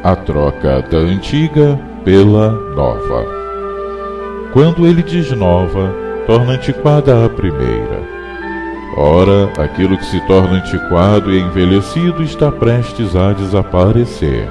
A troca da antiga pela nova. Quando ele diz nova, torna antiquada a primeira. Ora, aquilo que se torna antiquado e envelhecido está prestes a desaparecer.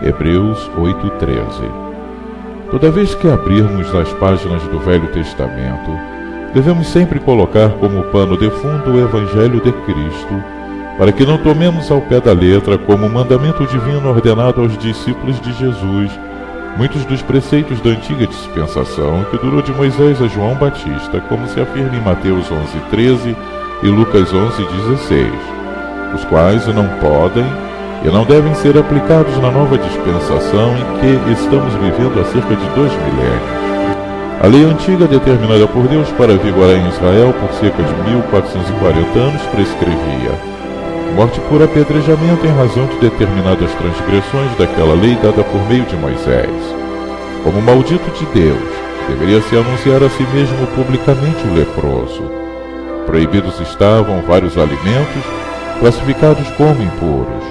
Hebreus 8:13. Toda vez que abrirmos as páginas do Velho Testamento, devemos sempre colocar como pano de fundo o Evangelho de Cristo, para que não tomemos ao pé da letra, como mandamento divino ordenado aos discípulos de Jesus, muitos dos preceitos da antiga dispensação, que durou de Moisés a João Batista, como se afirma em Mateus 11:13 e Lucas 11:16, os quais não podem e não devem ser aplicados na nova dispensação em que estamos vivendo há cerca de 2 milênios. A lei antiga, determinada por Deus para vigorar em Israel por cerca de 1440 anos, prescrevia morte por apedrejamento em razão de determinadas transgressões daquela lei dada por meio de Moisés. Como maldito de Deus, deveria-se anunciar a si mesmo publicamente o leproso. Proibidos estavam vários alimentos, classificados como impuros,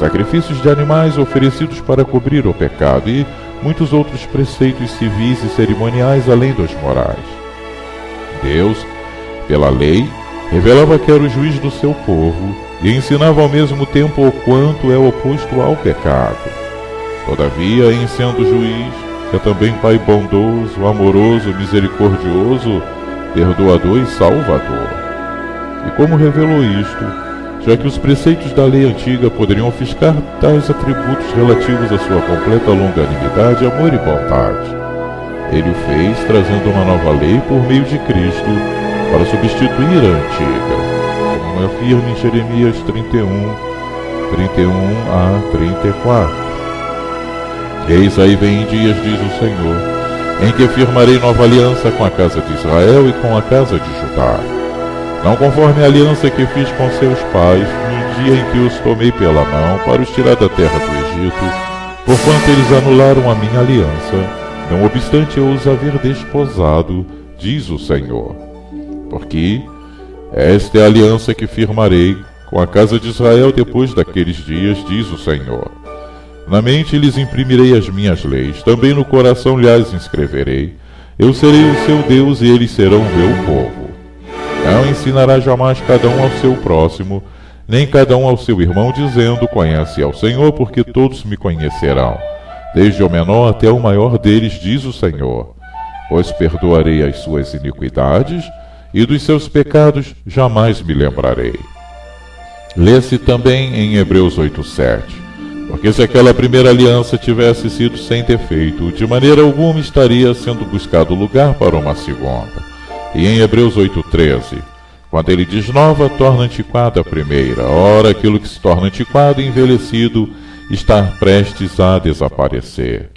sacrifícios de animais oferecidos para cobrir o pecado e muitos outros preceitos civis e cerimoniais além dos morais. Deus, pela lei, revelava que era o juiz do seu povo e ensinava ao mesmo tempo o quanto é oposto ao pecado. Todavia, em sendo juiz, é também Pai bondoso, amoroso, misericordioso, perdoador e salvador. E como revelou isto, já que os preceitos da lei antiga poderiam ofuscar tais atributos relativos à sua completa longanimidade, amor e bondade, ele o fez trazendo uma nova lei por meio de Cristo para substituir a antiga, como afirma em Jeremias 31 a 34. Eis aí vem dias, diz o Senhor, em que firmarei nova aliança com a casa de Israel e com a casa de Judá, não conforme a aliança que fiz com seus pais no dia em que os tomei pela mão para os tirar da terra do Egito, porquanto eles anularam a minha aliança, não obstante eu os haver desposado, diz o Senhor. Porque esta é a aliança que firmarei com a casa de Israel depois daqueles dias, diz o Senhor. Na mente lhes imprimirei as minhas leis, também no coração lhes inscreverei. Eu serei o seu Deus e eles serão o meu povo. Não ensinará jamais cada um ao seu próximo, nem cada um ao seu irmão, dizendo, conhece ao Senhor, porque todos me conhecerão, desde o menor até o maior deles, diz o Senhor. Pois perdoarei as suas iniquidades, e dos seus pecados jamais me lembrarei. Lê-se também em Hebreus 8:7, porque se aquela primeira aliança tivesse sido sem defeito, de maneira alguma estaria sendo buscado lugar para uma segunda. E em Hebreus 8:13, quando ele diz nova, torna antiquada a primeira. Ora, aquilo que se torna antiquado e envelhecido está prestes a desaparecer.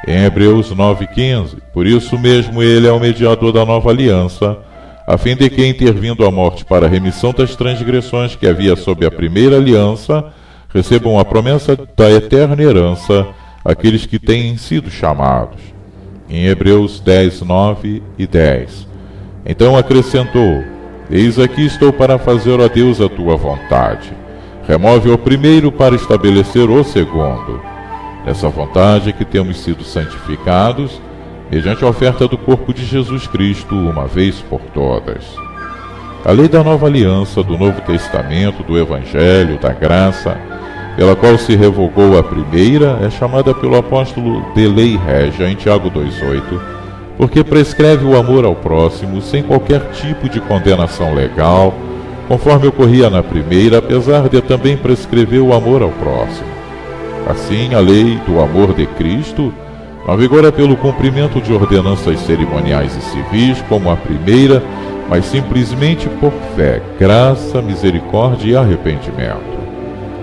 Em Hebreus 9:15, por isso mesmo ele é o mediador da nova aliança, a fim de que, intervindo a morte para a remissão das transgressões que havia sob a primeira aliança, recebam a promessa da eterna herança aqueles que têm sido chamados. Em Hebreus 10:9 e 10. Então acrescentou, eis aqui estou para fazer, ó Deus, a tua vontade. Remove o primeiro para estabelecer o segundo. Nessa vontade é que temos sido santificados, mediante a oferta do corpo de Jesus Cristo, uma vez por todas. A lei da nova aliança, do Novo Testamento, do Evangelho, da graça, pela qual se revogou a primeira, é chamada pelo apóstolo de lei régia, em Tiago 2:8, porque prescreve o amor ao próximo sem qualquer tipo de condenação legal, conforme ocorria na primeira, apesar de também prescrever o amor ao próximo. Assim, a lei do amor de Cristo não vigora pelo cumprimento de ordenanças cerimoniais e civis, como a primeira, mas simplesmente por fé, graça, misericórdia e arrependimento.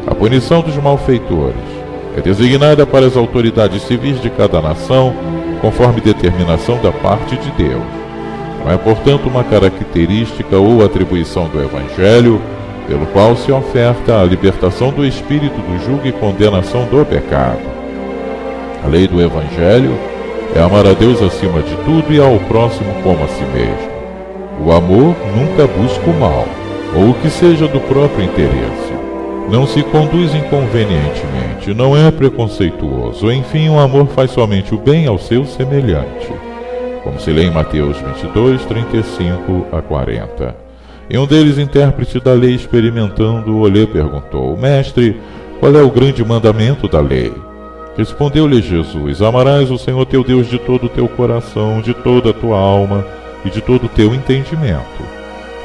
A punição dos malfeitores é designada para as autoridades civis de cada nação, conforme determinação da parte de Deus. Não é, portanto, uma característica ou atribuição do Evangelho, pelo qual se oferta a libertação do espírito do jugo e condenação do pecado. A lei do Evangelho é amar a Deus acima de tudo e ao próximo como a si mesmo. O amor nunca busca o mal, ou o que seja do próprio interesse. não se conduz inconvenientemente, não é preconceituoso, enfim, o amor faz somente o bem ao seu semelhante, como se lê em Mateus 22, 35 a 40. E um deles, intérprete da lei, experimentando-o, lhe perguntou: Mestre, qual é o grande mandamento da lei? Respondeu-lhe Jesus: Amarás o Senhor teu Deus de todo o teu coração, de toda a tua alma e de todo o teu entendimento.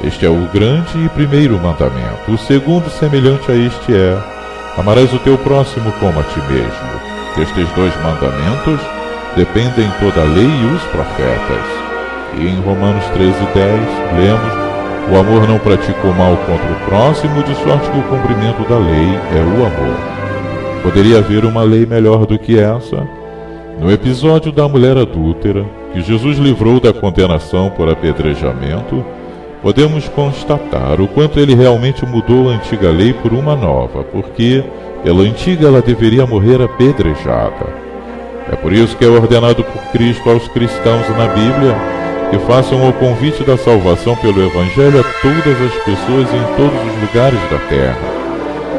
Este é o grande e primeiro mandamento. O segundo, semelhante a este, é: amarás o teu próximo como a ti mesmo. Destes dois mandamentos dependem toda a lei e os profetas. E em Romanos 13:10, lemos: o amor não pratica o mal contra o próximo, de sorte que o cumprimento da lei é o amor. Poderia haver uma lei melhor do que essa? No episódio da mulher adúltera, que Jesus livrou da condenação por apedrejamento, podemos constatar o quanto ele realmente mudou a antiga lei por uma nova, porque pela antiga ela deveria morrer apedrejada. É por isso que é ordenado por Cristo aos cristãos na Bíblia que façam o convite da salvação pelo Evangelho a todas as pessoas em todos os lugares da terra.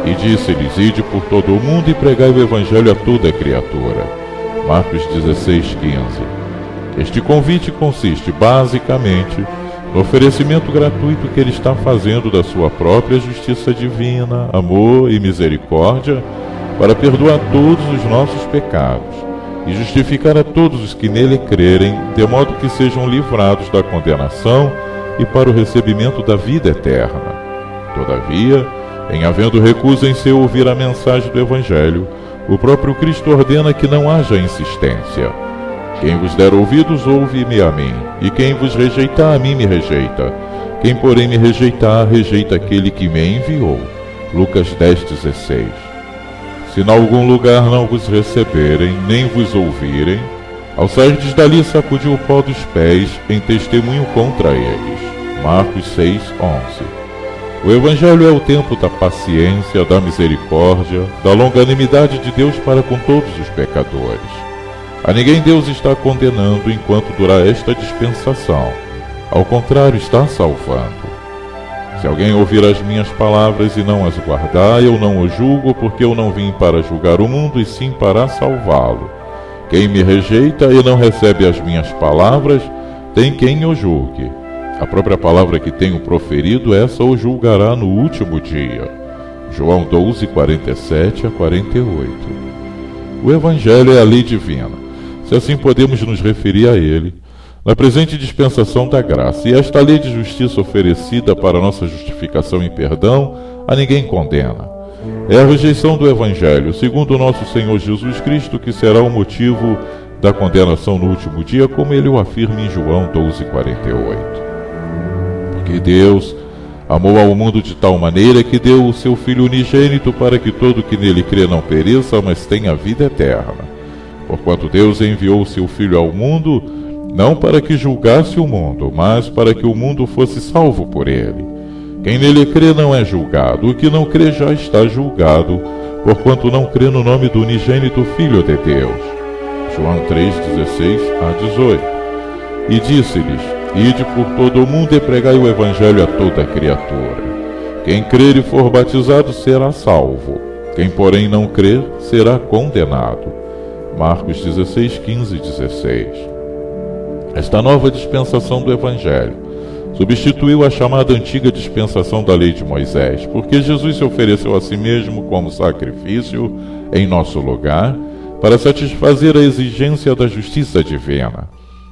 E disse-lhes: ide por todo o mundo e pregai o Evangelho a toda criatura. Marcos 16:15. Este convite consiste basicamente no oferecimento gratuito que ele está fazendo da sua própria justiça divina, amor e misericórdia para perdoar todos os nossos pecados e justificar a todos os que nele crerem, de modo que sejam livrados da condenação e para o recebimento da vida eterna. Todavia, em havendo recusa em seu ouvir a mensagem do Evangelho, o próprio Cristo ordena que não haja insistência. Quem vos der ouvidos, ouve-me a mim, e quem vos rejeitar, a mim me rejeita. Quem, porém, me rejeitar, rejeita aquele que me enviou. Lucas 10:16. Se em algum lugar não vos receberem, nem vos ouvirem, ao sairdes dali, sacudi o pó dos pés em testemunho contra eles. Marcos 6:11. O Evangelho é o tempo da paciência, da misericórdia, da longanimidade de Deus para com todos os pecadores. A ninguém Deus está condenando enquanto durar esta dispensação. Ao contrário, está salvando. Se alguém ouvir as minhas palavras e não as guardar, eu não o julgo, porque eu não vim para julgar o mundo, e sim para salvá-lo. Quem me rejeita e não recebe as minhas palavras, tem quem o julgue. A própria palavra que tenho proferido, essa o julgará no último dia. João 12:47 a 48. O Evangelho é a lei divina, se assim podemos nos referir a ele, na presente dispensação da graça. E esta lei de justiça oferecida para nossa justificação e perdão, a ninguém condena. É a rejeição do Evangelho, segundo o nosso Senhor Jesus Cristo, que será o motivo da condenação no último dia, como ele o afirma em João 12:48. Porque Deus amou ao mundo de tal maneira que deu o seu Filho unigênito para que todo que nele crê não pereça, mas tenha vida eterna. Porquanto Deus enviou o seu Filho ao mundo, não para que julgasse o mundo, mas para que o mundo fosse salvo por ele. Quem nele crê não é julgado, o que não crê já está julgado, porquanto não crê no nome do unigênito Filho de Deus. João 3:16 a 18. E disse-lhes: ide por todo o mundo e pregai o Evangelho a toda criatura. Quem crer e for batizado será salvo. Quem, porém, não crer será condenado. Marcos 16:15 e 16. Esta nova dispensação do Evangelho substituiu a chamada antiga dispensação da lei de Moisés, porque Jesus se ofereceu a si mesmo como sacrifício em nosso lugar, para satisfazer a exigência da justiça divina.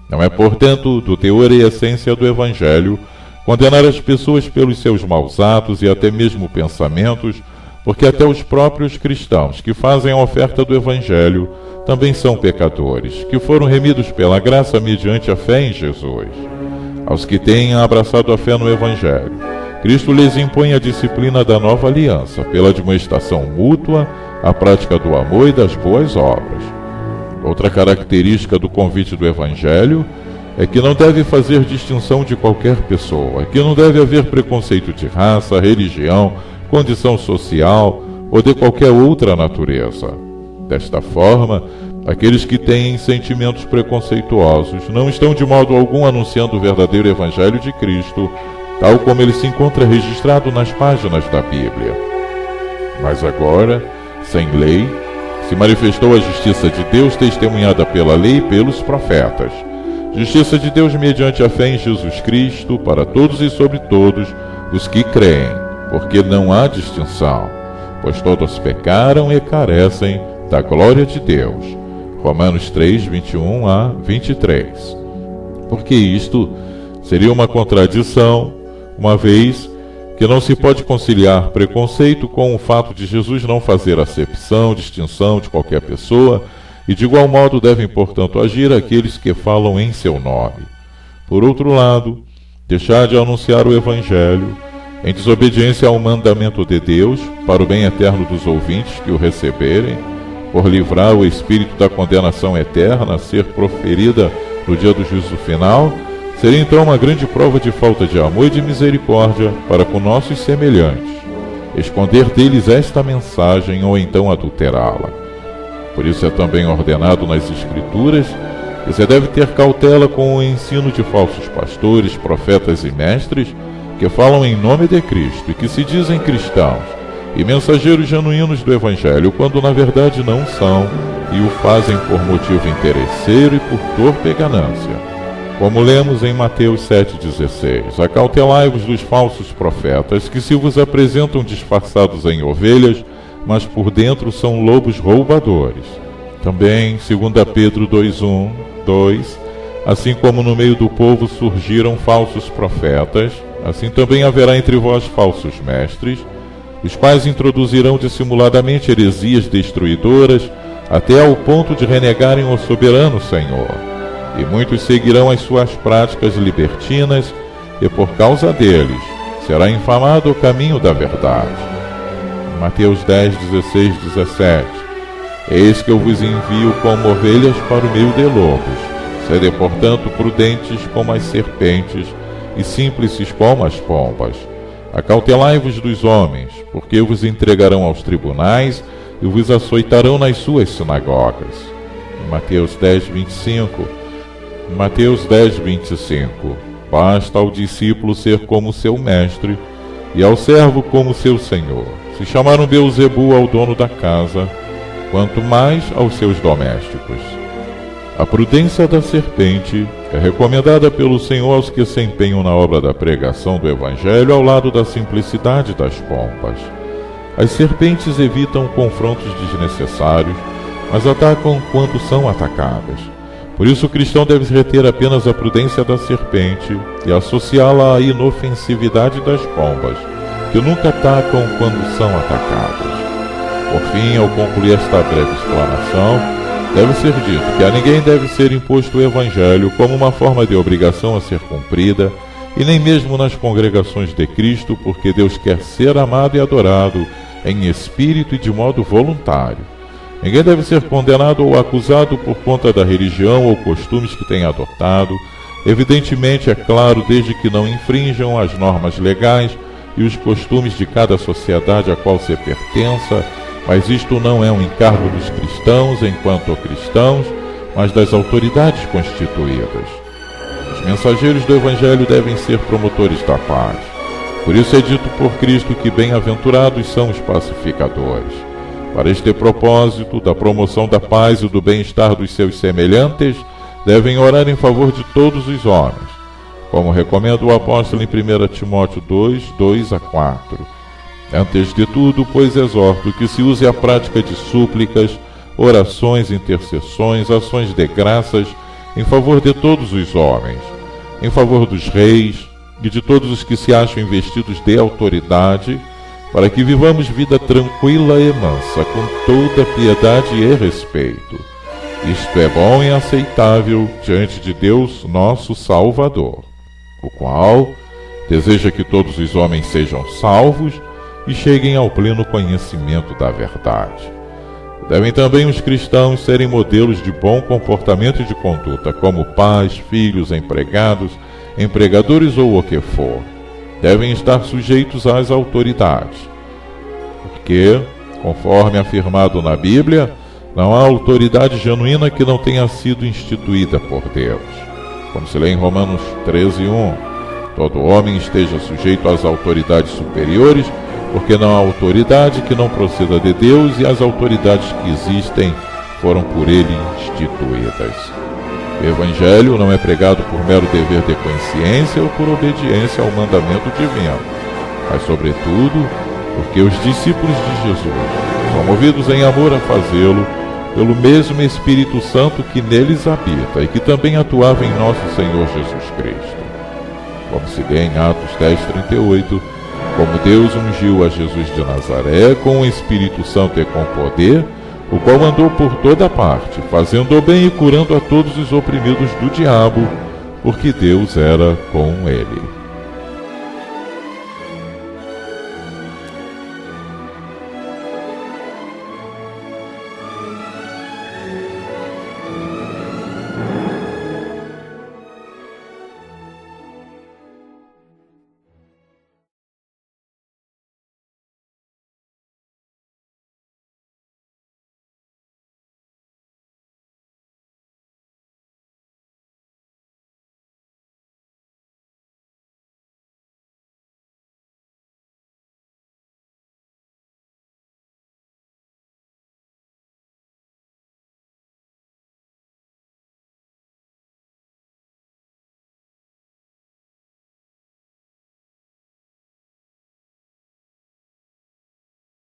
Não é, portanto, do teor e essência do Evangelho condenar as pessoas pelos seus maus atos e até mesmo pensamentos, porque até os próprios cristãos que fazem a oferta do Evangelho também são pecadores, que foram remidos pela graça mediante a fé em Jesus. Aos que têm abraçado a fé no Evangelho, Cristo lhes impõe a disciplina da nova aliança, pela admoestação mútua, a prática do amor e das boas obras. Outra característica do convite do Evangelho é que não deve fazer distinção de qualquer pessoa, que não deve haver preconceito de raça, religião, condição social ou de qualquer outra natureza. Desta forma, aqueles que têm sentimentos preconceituosos não estão de modo algum anunciando o verdadeiro Evangelho de Cristo, tal como ele se encontra registrado nas páginas da Bíblia. Mas agora, sem lei, se manifestou a justiça de Deus testemunhada pela lei e pelos profetas. Justiça de Deus mediante a fé em Jesus Cristo para todos e sobre todos os que creem, porque não há distinção, pois todos pecaram e carecem da glória de Deus. Romanos 3, 21 a 23. Porque isto seria uma contradição, uma vez que não se pode conciliar preconceito com o fato de Jesus não fazer acepção, distinção de qualquer pessoa, e de igual modo devem, portanto, agir aqueles que falam em seu nome. Por outro lado, deixar de anunciar o Evangelho, em desobediência ao mandamento de Deus, para o bem eterno dos ouvintes que o receberem, por livrar o espírito da condenação eterna a ser proferida no dia do juízo final, seria então uma grande prova de falta de amor e de misericórdia para com nossos semelhantes, esconder deles esta mensagem ou então adulterá-la. Por isso é também ordenado nas Escrituras que você deve ter cautela com o ensino de falsos pastores, profetas e mestres que falam em nome de Cristo e que se dizem cristãos e mensageiros genuínos do Evangelho, quando na verdade não são, e o fazem por motivo interesseiro e por torpe ganância. Como lemos em Mateus 7,16: Acautelai-vos dos falsos profetas, que se vos apresentam disfarçados em ovelhas, mas por dentro são lobos roubadores. Também, 2 Pedro 2:1, 2, assim como no meio do povo surgiram falsos profetas, assim também haverá entre vós falsos mestres, os quais introduzirão dissimuladamente heresias destruidoras, até ao ponto de renegarem o soberano Senhor. E muitos seguirão as suas práticas libertinas, e por causa deles será infamado o caminho da verdade. Mateus 10, 16, 17. Eis que eu vos envio como ovelhas para o meio de lobos. Sede, portanto, prudentes como as serpentes e simples como as pombas. Acautelai-vos dos homens, porque vos entregarão aos tribunais e vos açoitarão nas suas sinagogas. Mateus 10, 25. Mateus 10, 25. Basta ao discípulo ser como seu mestre e ao servo como seu senhor. Se chamaram Beelzebul ao dono da casa, quanto mais aos seus domésticos. A prudência da serpente é recomendada pelo Senhor aos que se empenham na obra da pregação do Evangelho ao lado da simplicidade das pombas. As serpentes evitam confrontos desnecessários, mas atacam quando são atacadas. Por isso o cristão deve reter apenas a prudência da serpente e associá-la à inofensividade das pombas, que nunca atacam quando são atacadas. Por fim, ao concluir esta breve explanação, deve ser dito que a ninguém deve ser imposto o Evangelho como uma forma de obrigação a ser cumprida, e nem mesmo nas congregações de Cristo, porque Deus quer ser amado e adorado em espírito e de modo voluntário. Ninguém deve ser condenado ou acusado por conta da religião ou costumes que tenha adotado, evidentemente, é claro, desde que não infrinjam as normas legais e os costumes de cada sociedade a qual se pertença, mas isto não é um encargo dos cristãos enquanto cristãos, mas das autoridades constituídas. Os mensageiros do Evangelho devem ser promotores da paz. Por isso é dito por Cristo que bem-aventurados são os pacificadores. Para este propósito, da promoção da paz e do bem-estar dos seus semelhantes, devem orar em favor de todos os homens, como recomenda o apóstolo em 1 Timóteo 2, 2 a 4. Antes de tudo, pois, exorto que se use a prática de súplicas, orações, intercessões, ações de graças, em favor de todos os homens, em favor dos reis e de todos os que se acham investidos de autoridade, para que vivamos vida tranquila e mansa, com toda piedade e respeito. Isto é bom e aceitável diante de Deus, nosso Salvador, o qual deseja que todos os homens sejam salvos e cheguem ao pleno conhecimento da verdade. Devem também os cristãos serem modelos de bom comportamento e de conduta, como pais, filhos, empregados, empregadores ou o que for. Devem estar sujeitos às autoridades, porque, conforme afirmado na Bíblia, não há autoridade genuína que não tenha sido instituída por Deus. Como se lê em Romanos 13:1, todo homem esteja sujeito às autoridades superiores, porque não há autoridade que não proceda de Deus, e as autoridades que existem foram por ele instituídas. O Evangelho não é pregado por mero dever de consciência ou por obediência ao mandamento divino, mas, sobretudo, porque os discípulos de Jesus são movidos em amor a fazê-lo pelo mesmo Espírito Santo que neles habita e que também atuava em nosso Senhor Jesus Cristo. Como se lê em Atos 10:38, como Deus ungiu a Jesus de Nazaré com o Espírito Santo e com poder, o qual andou por toda parte, fazendo o bem e curando a todos os oprimidos do diabo, porque Deus era com ele.